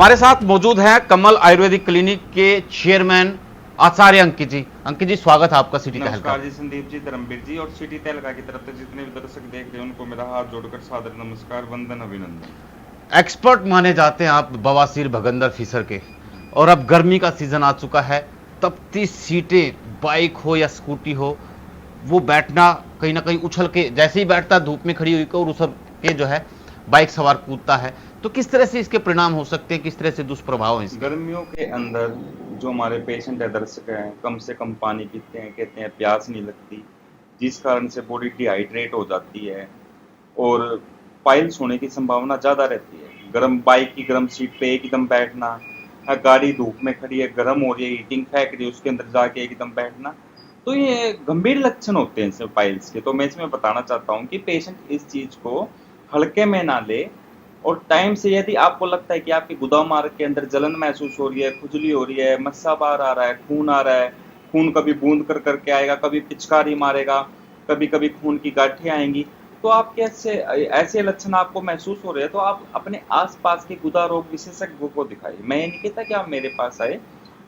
हमारे साथ मौजूद हैं कमल आयुर्वेदिक क्लिनिक के चेयरमैन आचार्य अंकित जी। अंकित जी, स्वागत है आपका सिटी तहलका। नमस्कार जी संदीप जी, धर्मवीर जी और सिटी तहलका की तरफ से जितने भी दर्शक देख रहे हैं उनको मेरा हाथ जोड़कर सादर नमस्कार, वंदन, अभिनंदन। एक्सपर्ट माने जाते हैं आप बवासीर भगंदर फीसर के, और अब गर्मी का सीजन आ चुका है। तपती सीटें, बाइक हो या स्कूटी हो, वो बैठना कहीं ना कहीं उछल के, जैसे ही बैठता धूप में खड़ी हुई को और उछल के जो है बाइक सवार कूदता है। तो किस तरह से इसके परिणाम हो सकते हैं, किस तरह से दुष्प्रभाव हैं इसके? गर्मियों के अंदर जो हमारे पेशेंट है, दर्शक हैं, कम से कम पानी पीते हैं, कहते हैं प्यास नहीं लगती, जिस कारण से बॉडी डिहाइड्रेट हो जाती है और पाइल्स होने की संभावना ज़्यादा रहती है। गर्म बाइक की गर्म सीट पे एकदम बैठना, या गाड़ी धूप में खड़ी है, गर्म हो रही है, हीटिंग फेंक रही है, उसके अंदर जाके एकदम बैठना, तो ये गंभीर लक्षण होते हैं इसमें पाइल्स के। तो मैं इसमें बताना चाहता हूँ कि पेशेंट इस चीज़ को हल्के में ना ले और टाइम से, यदि आपको लगता है कि आपके गुदा मार्ग के अंदर जलन महसूस हो रही है, खुजली हो रही है, मस्सा बाहर आ रहा है, खून आ रहा है, खून कभी बूंद कर करके आएगा, कभी पिचकारी मारेगा, कभी कभी खून की गांठें आएंगी, तो आपके ऐसे ऐसे लक्षण आपको महसूस हो रहे हैं तो आप अपने आसपास के गुदा रोग विशेषज्ञ को दिखाइए। मैं ये नहीं कहता कि आप मेरे पास आए,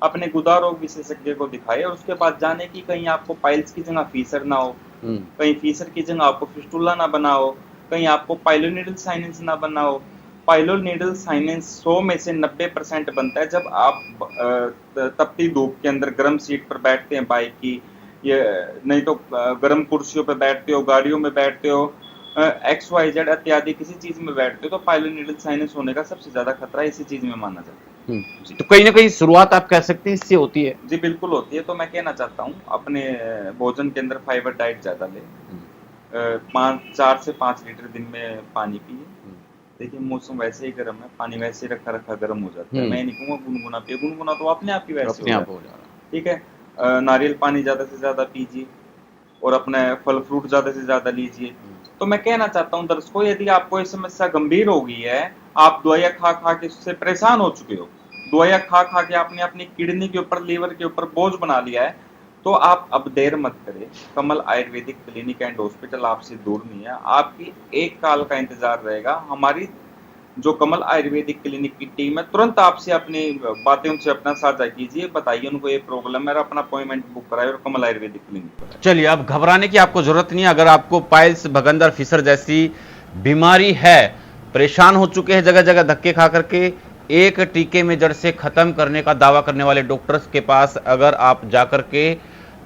अपने गुदा रोग विशेषज्ञ को दिखाइए और उसके बाद जाने की कहीं आपको पाइल्स की जगह फीसर ना हो, कहीं फीसर की जगह आपको फिस्टुला ना बना हो, कहीं आपको पाइलोनिडल साइनेंस ना बना हो। पाइलोनिडल साइनेंस 100 में से 90% बनता है जब आप तपती धूप के अंदर गर्म सीट पर बैठते हैं बाइक की, ये नहीं तो गर्म कुर्सियों पर बैठते हो, गाड़ियों में बैठते हो, XYZ इत्यादि किसी चीज में बैठते हो, तो पाइलोनिडल साइनेंस होने का सबसे ज्यादा खतरा इसी चीज में माना जाता है। तो कहीं ना कहीं शुरुआत आप कह सकते हैं इससे होती है। जी बिल्कुल होती है। तो मैं कहना चाहता हूँ अपने भोजन के अंदर फाइबर डाइट ज्यादा ले, 4 से 5 लीटर दिन में पानी पिए। देखिए मौसम वैसे ही गर्म है, पानी वैसे ही रखा रखा गर्म हो जाता है। मैं नहीं कहूँगा गुनगुना पिए, गुनगुना तो अपने आप ही वैसे अपने आप हो जा रहा है। ठीक है। नारियल पानी ज्यादा से ज्यादा पीजिए और अपने फल फ्रूट ज्यादा से ज्यादा लीजिए। तो मैं कहना चाहता हूँ दर्शकों, यदि आपको ये समस्या गंभीर हो गई है, आप दवाइयाँ खा खा के उससे परेशान हो चुके हो, दवाइयाँ खा खा के आपने अपनी किडनी के ऊपर, लीवर के ऊपर बोझ बना लिया है, तो आप अब देर मत करें। कमल आयुर्वेदिक क्लिनिक एंड हॉस्पिटल आपसे दूर नहीं है, आपकी एक कॉल का इंतजार रहेगा। हमारी जो कमल आयुर्वेदिक क्लिनिक की टीम है तुरंत आपसे अपनी बातें उनसे अपना साझा कीजिए, बताइए उनको ये प्रॉब्लम है और अपना अपॉइंटमेंट बुक कराए और कमल आयुर्वेदिक क्लिनिक पर। चलिए, अब घबराने की आपको जरूरत नहीं है। अगर आपको पाइल्स, भगंदर फीसर जैसी बीमारी है, परेशान हो चुके हैं जगह जगह धक्के खा करके, एक टीके में जड़ से खत्म करने का दावा करने वाले डॉक्टर्स के पास अगर आप जाकर के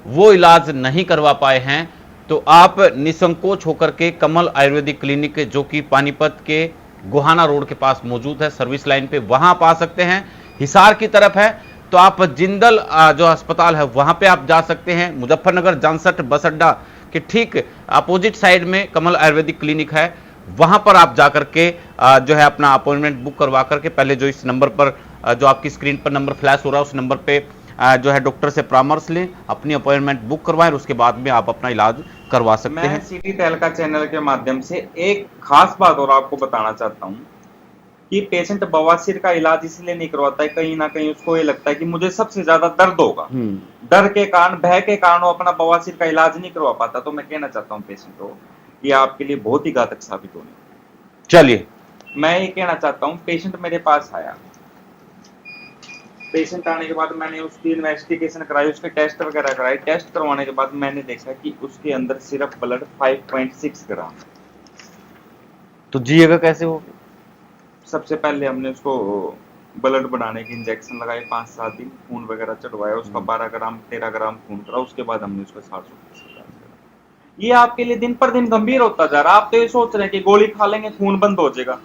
वो इलाज नहीं करवा पाए हैं, तो आप निसंकोच होकर के कमल आयुर्वेदिक क्लिनिक, जो कि पानीपत के गोहाना रोड के पास मौजूद है, सर्विस लाइन पे, वहां आप आ सकते हैं। हिसार की तरफ है तो आप जिंदल जो अस्पताल है वहां पे आप जा सकते हैं। मुजफ्फरनगर जानसठ बस अड्डा के ठीक अपोजिट साइड में कमल आयुर्वेदिक क्लिनिक है, वहां पर आप जाकर के जो है अपना अपॉइंटमेंट बुक करवा करके, पहले जो इस नंबर पर जो आपकी स्क्रीन पर नंबर फ्लैश हो रहा है उस नंबर पे जो है डॉक्टर से परामर्श लें, अपनी अपॉइंटमेंट बुक करवाएं, उसके बाद में आप अपना इलाज करवा सकते हैं। मैं सिटी तहलका चैनल के माध्यम से एक खास बात और आपको बताना चाहता हूँ कि पेशेंट बवासीर का इलाज इसलिए नहीं करवाता है, कहीं ना कहीं उसको ये लगता है कि मुझे सबसे ज्यादा दर्द होगा, डर के कारण, भय के कारण वो अपना बवासीर का इलाज नहीं करवा पाता। तो मैं कहना चाहता हूँ पेशेंट को, ये आपके लिए बहुत ही घातक साबित होने। चलिए, मैं ये कहना चाहता हूँ, पेशेंट मेरे पास आया, पेशेंट आने के बाद मैंने उसकी इन्वेस्टिगेशन कराई, उसके टेस्ट वगैरह कराए। टेस्ट करवाने के बाद मैंने देखा कि उसके अंदर सिर्फ ब्लड 5.6 ग्राम। तो जिएगा कैसे वो? सबसे पहले हमने उसको ब्लड बढ़ाने की इंजेक्शन लगाए, 5-7 दिन खून वगैरह चढ़वाया, उसका 12 ग्राम 13 ग्राम खून करा, उसके बाद हमने उसका 700 करा। ये आपके लिए दिन पर दिन गंभीर होता जा रहा है। आप तो ये सोच रहे हैं कि गोली खा लेंगे खून बंद हो जाएगा।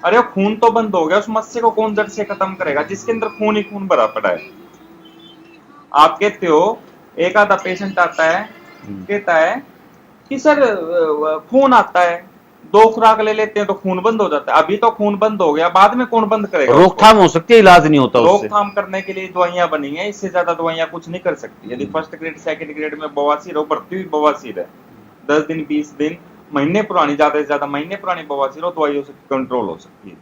अरे खून तो बंद हो गया, उस मस्से को कौन जड़ से खत्म करेगा जिसके अंदर खून ही खून भरा पड़ा है। आप कहते हो, एक आधा पेशेंट आता है कहता है कि सर खून आता है, 2 खुराक ले लेते हैं तो खून बंद हो जाता है। अभी तो खून बंद हो गया, बाद में कौन बंद करेगा? रोकथाम हो सकती है, इलाज नहीं होता। रोकथाम करने के लिए दवाइयां बनी है, इससे ज्यादा दवाइयां कुछ नहीं कर सकती। यदि फर्स्ट ग्रेड सेकंड ग्रेड में बवासीर हो, बढ़ती हुई बवासीर है, 10 दिन 20 दिन महीने पुरानी, ज्यादा से ज्यादा महीने पुरानी बवासीर हो, दवाइयों से कंट्रोल हो सकती है।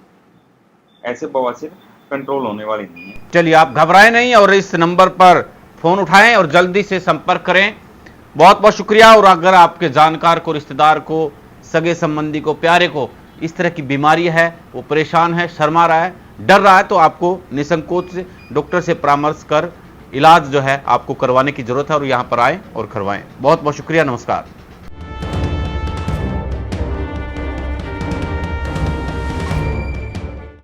ऐसे बवासीर कंट्रोल होने वाली नहीं है। चलिए, आप घबराएं नहीं और इस नंबर पर फोन उठाएं और जल्दी से संपर्क करें। बहुत बहुत शुक्रिया। और अगर आपके जानकार को, रिश्तेदार को, सगे संबंधी को, प्यारे को इस तरह की बीमारी है, वो परेशान है, शर्मा रहा है, डर रहा है तो आपको निसंकोच से डॉक्टर से परामर्श कर इलाज जो है आपको करवाने की जरूरत है और यहां पर आएं और करवाएं। बहुत बहुत शुक्रिया, नमस्कार।